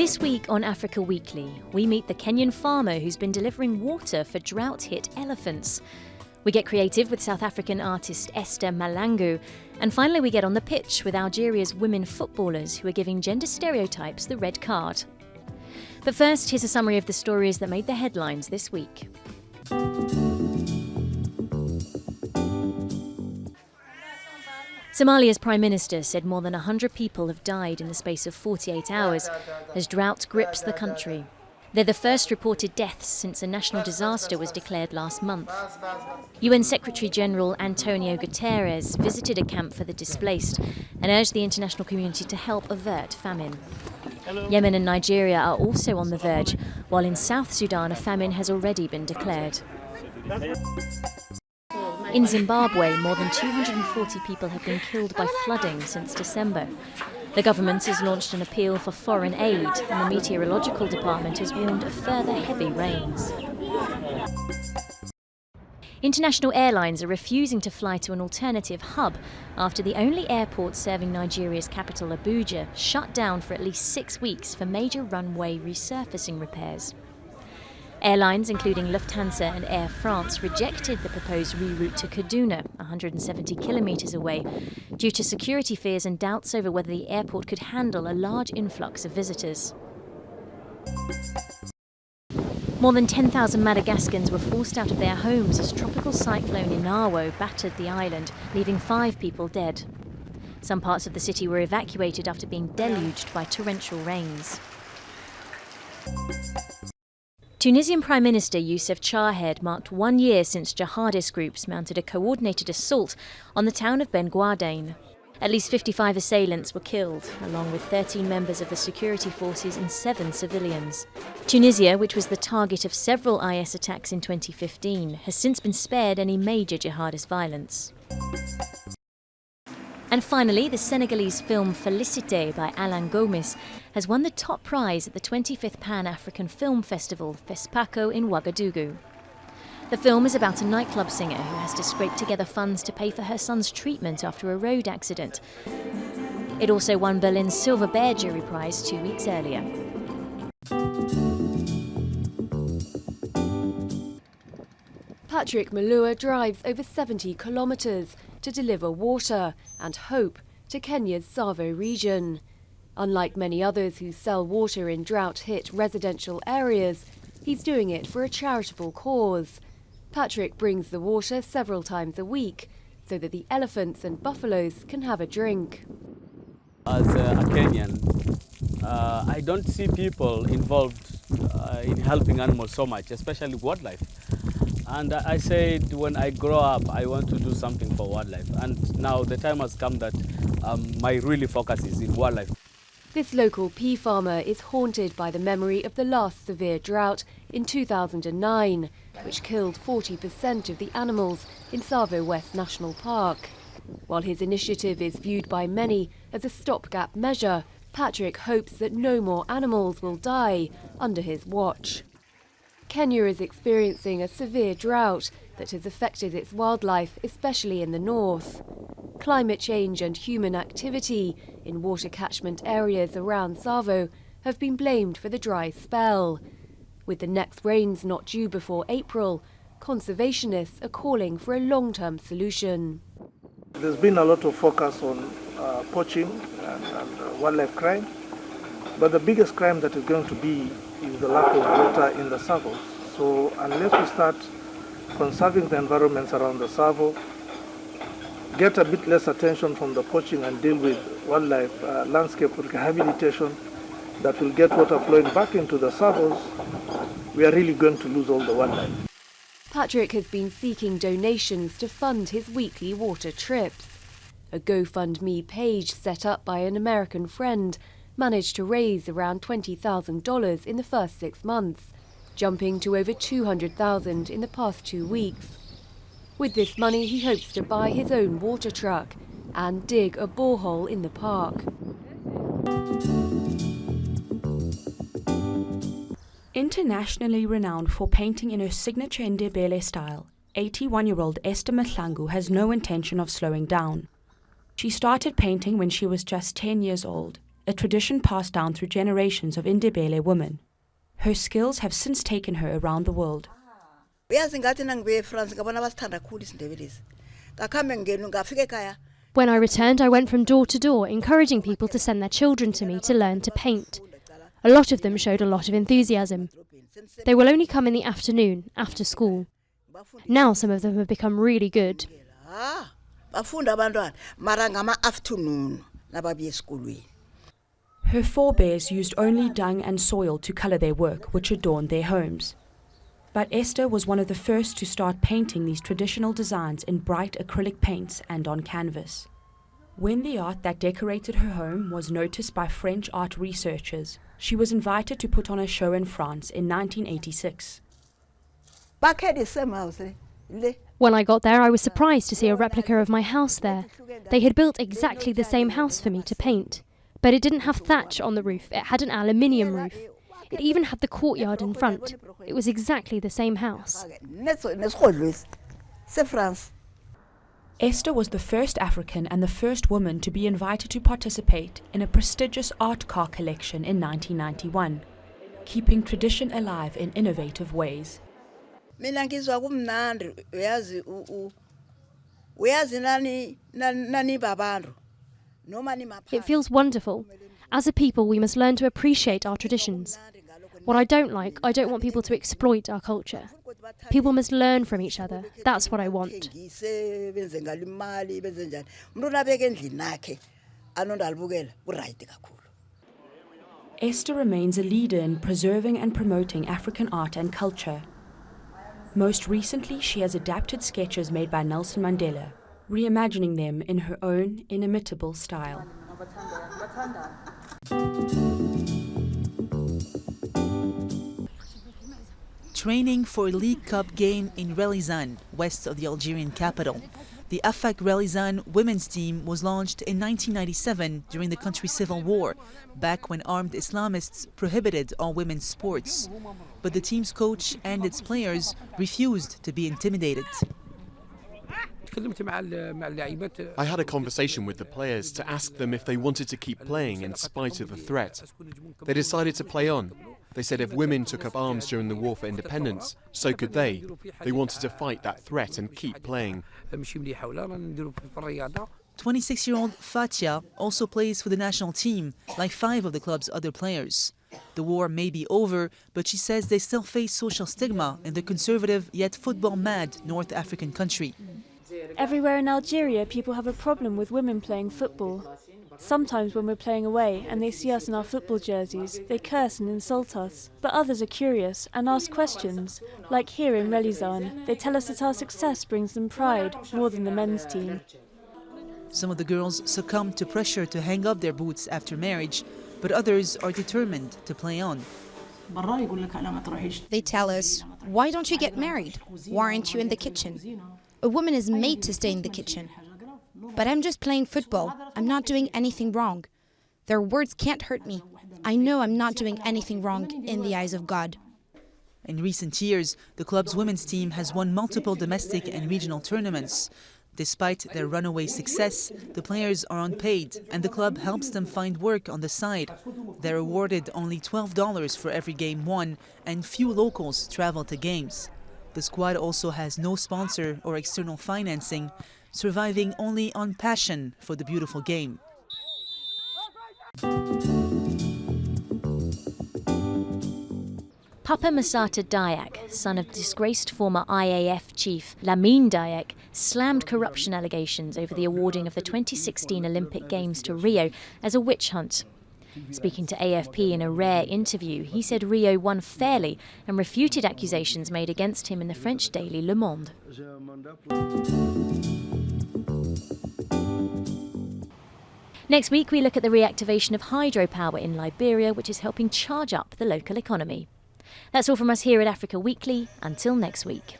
This week on Africa Weekly, we meet the Kenyan farmer who's been delivering water for drought-hit elephants. We get creative with South African artist Esther Malangu. And finally we get on the pitch with Algeria's women footballers who are giving gender stereotypes the red card. But first, here's a summary of the stories that made the headlines this week. Somalia's Prime Minister said more than 100 people have died in the space of 48 hours as drought grips the country. They're the first reported deaths since a national disaster was declared last month. UN Secretary-General Antonio Guterres visited a camp for the displaced and urged the international community to help avert famine. Yemen and Nigeria are also on the verge, while in South Sudan a famine has already been declared. In Zimbabwe, more than 240 people have been killed by flooding since December. The government has launched an appeal for foreign aid, and the meteorological department has warned of further heavy rains. International airlines are refusing to fly to an alternative hub after the only airport serving Nigeria's capital, Abuja, shut down for at least 6 weeks for major runway resurfacing repairs. Airlines, including Lufthansa and Air France, rejected the proposed reroute to Kaduna, 170 kilometres away, due to security fears and doubts over whether the airport could handle a large influx of visitors. More than 10,000 Madagascans were forced out of their homes as tropical cyclone Inawo battered the island, leaving 5 people dead. Some parts of the city were evacuated after being deluged by torrential rains. Tunisian Prime Minister Youssef Chahed marked 1 year since jihadist groups mounted a coordinated assault on the town of Ben Guardain. At least 55 assailants were killed, along with 13 members of the security forces and 7 civilians. Tunisia, which was the target of several IS attacks in 2015, has since been spared any major jihadist violence. And finally, the Senegalese film Félicité by Alain Gomis has won the top prize at the 25th Pan-African Film Festival, FESPACO, in Ouagadougou. The film is about a nightclub singer who has to scrape together funds to pay for her son's treatment after a road accident. It also won Berlin's Silver Bear Jury Prize 2 weeks earlier. Patrick Malua drives over 70 kilometres to deliver water and hope to Kenya's Tsavo region. Unlike many others who sell water in drought-hit residential areas, he's doing it for a charitable cause. Patrick brings the water several times a week so that the elephants and buffaloes can have a drink. As a Kenyan, I don't see people involved in helping animals so much, especially wildlife. And I said when I grow up, I want to do something for wildlife. And now the time has come that my really focus is in wildlife. This local pea farmer is haunted by the memory of the last severe drought in 2009, which killed 40% of the animals in Tsavo West National Park. While his initiative is viewed by many as a stopgap measure, Patrick hopes that no more animals will die under his watch. Kenya is experiencing a severe drought that has affected its wildlife, especially in the north. Climate change and human activity in water catchment areas around Tsavo have been blamed for the dry spell. With the next rains not due before April, conservationists are calling for a long-term solution. There's been a lot of focus on poaching and wildlife crime, but the biggest crime that is going to be is the lack of water in the Tsavo. So unless we start conserving the environments around the Tsavo, get a bit less attention from the poaching and deal with wildlife landscape rehabilitation that will get water flowing back into the Tsavos, we are really going to lose all the wildlife. Patrick has been seeking donations to fund his weekly water trips. A GoFundMe page set up by an American friend managed to raise around $20,000 in the first 6 months, jumping to over $200,000 in the past 2 weeks. With this money, he hopes to buy his own water truck and dig a borehole in the park. Internationally renowned for painting in her signature Ndebele style, 81-year-old Esther Mahlangu has no intention of slowing down. She started painting when she was just 10 years old a tradition passed down through generations of Indebele women. Her skills have since taken her around the world. When I returned, I went from door to door, encouraging people to send their children to me to learn to paint. A lot of them showed a lot of enthusiasm. They will only come in the afternoon, after school. Now some of them have become really good. Her forebears used only dung and soil to colour their work, which adorned their homes. But Esther was one of the first to start painting these traditional designs in bright acrylic paints and on canvas. When the art that decorated her home was noticed by French art researchers, she was invited to put on a show in France in 1986. When I got there, I was surprised to see a replica of my house there. They had built exactly the same house for me to paint. But it didn't have thatch on the roof, it had an aluminium roof. It even had the courtyard in front. It was exactly the same house. Esther was the first African and the first woman to be invited to participate in a prestigious art car collection in 1991, keeping tradition alive in innovative ways. It feels wonderful. As a people, we must learn to appreciate our traditions. What I don't want people to exploit our culture. People must learn from each other. That's what I want. Esther remains a leader in preserving and promoting African art and culture. Most recently, she has adapted sketches made by Nelson Mandela, reimagining them in her own inimitable style. Training for a League Cup game in Relizane, west of the Algerian capital. The Afak Relizane women's team was launched in 1997 during the country's civil war, back when armed Islamists prohibited all women's sports. But the team's coach and its players refused to be intimidated. I had a conversation with the players to ask them if they wanted to keep playing in spite of the threat. They decided to play on. They said if women took up arms during the war for independence, so could they. They wanted to fight that threat and keep playing. 26-year-old Fatia also plays for the national team, like 5 of the club's other players. The war may be over, but she says they still face social stigma in the conservative yet football-mad North African country. Everywhere in Algeria, people have a problem with women playing football. Sometimes when we're playing away and they see us in our football jerseys, they curse and insult us. But others are curious and ask questions. Like here in Relizane, they tell us that our success brings them pride more than the men's team. Some of the girls succumb to pressure to hang up their boots after marriage, but others are determined to play on. They tell us, why don't you get married? Why aren't you in the kitchen? A woman is made to stay in the kitchen. But I'm just playing football. I'm not doing anything wrong. Their words can't hurt me. I know I'm not doing anything wrong in the eyes of God. In recent years, the club's women's team has won multiple domestic and regional tournaments. Despite their runaway success, the players are unpaid and the club helps them find work on the side. They're awarded only $12 for every game won and few locals travel to games. The squad also has no sponsor or external financing, surviving only on passion for the beautiful game. Papa Massata Dayak, son of disgraced former IAF chief Lamine Dayak, slammed corruption allegations over the awarding of the 2016 Olympic Games to Rio as a witch hunt. Speaking to AFP in a rare interview, he said Rio won fairly and refuted accusations made against him in the French daily Le Monde. Next week, we look at the reactivation of hydropower in Liberia, which is helping charge up the local economy. That's all from us here at Africa Weekly. Until next week.